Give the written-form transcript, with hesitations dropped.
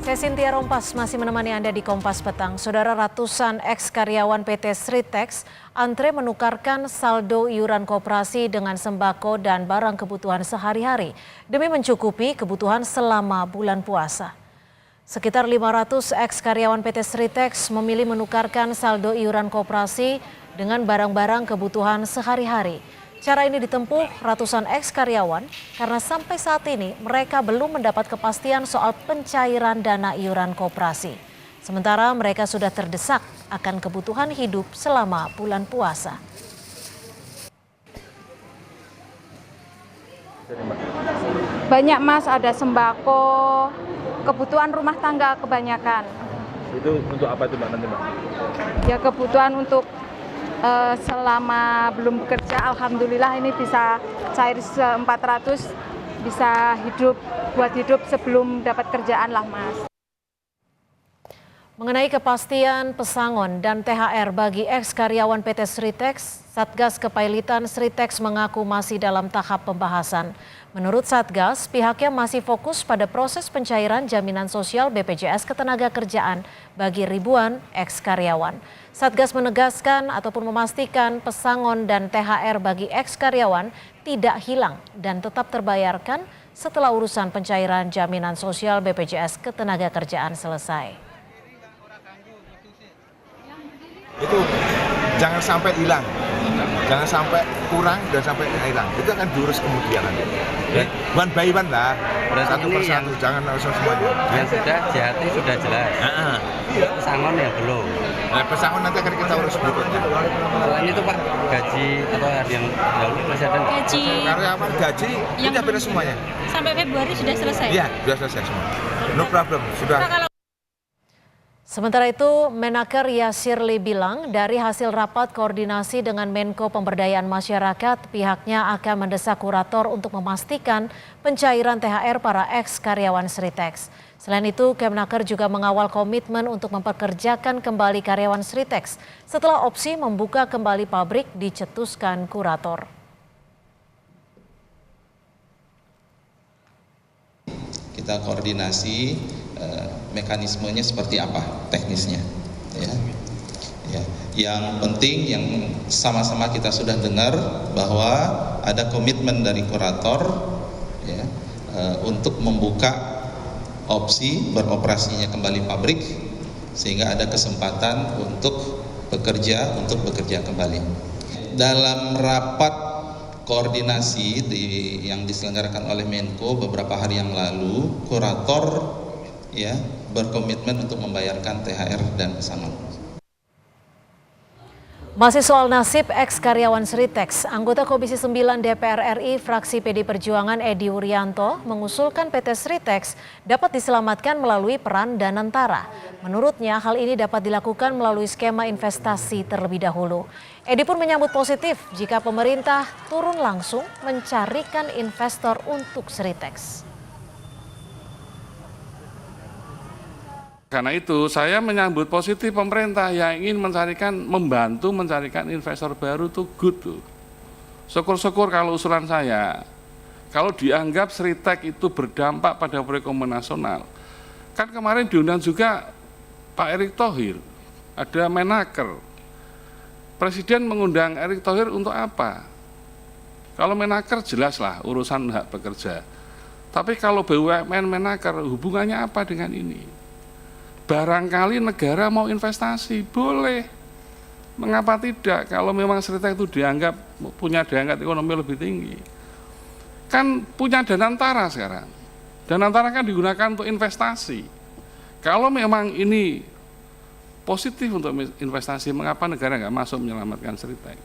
Saya Cynthia Rompas masih menemani Anda di Kompas Petang. Saudara, ratusan ex-karyawan PT Sritex antre menukarkan saldo iuran koperasi dengan sembako dan barang kebutuhan sehari-hari demi mencukupi kebutuhan selama bulan puasa. Sekitar 500 ex-karyawan PT Sritex memilih menukarkan saldo iuran koperasi dengan barang-barang kebutuhan sehari-hari. Cara ini ditempuh ratusan ex-karyawan karena sampai saat ini mereka belum mendapat kepastian soal pencairan dana iuran koperasi. Sementara mereka sudah terdesak akan kebutuhan hidup selama bulan puasa. Banyak Mas, ada sembako, kebutuhan rumah tangga kebanyakan. Itu untuk apa itu Mbak nanti Mbak? Ya kebutuhan untuk selama belum bekerja, alhamdulillah ini bisa cair 400, bisa buat hidup sebelum dapat kerjaan lah Mas. Mengenai kepastian pesangon dan THR bagi ex-karyawan PT Sritex, Satgas Kepailitan Sritex mengaku masih dalam tahap pembahasan. Menurut Satgas, pihaknya masih fokus pada proses pencairan jaminan sosial BPJS Ketenagakerjaan bagi ribuan ex-karyawan. Satgas menegaskan ataupun memastikan pesangon dan THR bagi ex-karyawan tidak hilang dan tetap terbayarkan setelah urusan pencairan jaminan sosial BPJS Ketenagakerjaan selesai. Itu jangan sampai hilang, jangan sampai kurang dan sampai hilang. Itu akan diurus kemudian nanti. Ya, one by one lah, satu persatu, jangan langsung semuanya. Yang sudah jati sudah jelas. Pesangon yang belum. Nah, pesangon nanti akan kita urus berikutnya. Selain itu Pak, gaji atau yang dahulu masih ada? Gaji Karyawan gaji yang sudah beres semuanya. sampai Februari sudah selesai? Iya, sudah selesai semua. No problem, sudah. Sementara itu, Menaker Yasirli bilang dari hasil rapat koordinasi dengan Menko Pemberdayaan Masyarakat, pihaknya akan mendesak kurator untuk memastikan pencairan THR para ex-karyawan Sritex. Selain itu, Kemenaker juga mengawal komitmen untuk mempekerjakan kembali karyawan Sritex setelah opsi membuka kembali pabrik dicetuskan kurator. Kita koordinasi mekanismenya seperti apa teknisnya, ya. Yang penting yang sama-sama kita sudah dengar bahwa ada komitmen dari kurator ya, untuk membuka opsi beroperasinya kembali pabrik sehingga ada kesempatan untuk bekerja kembali. Dalam rapat koordinasi yang diselenggarakan oleh Menko beberapa hari yang lalu, kurator ya berkomitmen untuk membayarkan THR dan pesangon. Masih soal nasib ex-karyawan Sritex, anggota Komisi 9 DPR RI fraksi PD Perjuangan Edi Wuryanto mengusulkan PT Sritex dapat diselamatkan melalui peran Danantara. Menurutnya hal ini dapat dilakukan melalui skema investasi terlebih dahulu. Edi pun menyambut positif jika pemerintah turun langsung mencarikan investor untuk Sritex. Karena itu saya menyambut positif pemerintah yang ingin membantu mencarikan investor baru tuh good tuh. Syukur-syukur kalau usulan saya, kalau dianggap Sritex itu berdampak pada perekonomian nasional. Kan kemarin diundang juga Pak Erick Thohir, ada Menaker. Presiden mengundang Erick Thohir untuk apa? Kalau Menaker jelaslah urusan hak pekerja. Tapi kalau BUMN Menaker hubungannya apa dengan ini? Barangkali negara mau investasi, boleh. Mengapa tidak kalau memang Sritex itu dianggap punya daya ekonomi lebih tinggi. Kan punya Danantara sekarang. Danantara kan digunakan untuk investasi. Kalau memang ini positif untuk investasi, mengapa negara nggak masuk menyelamatkan Sritex?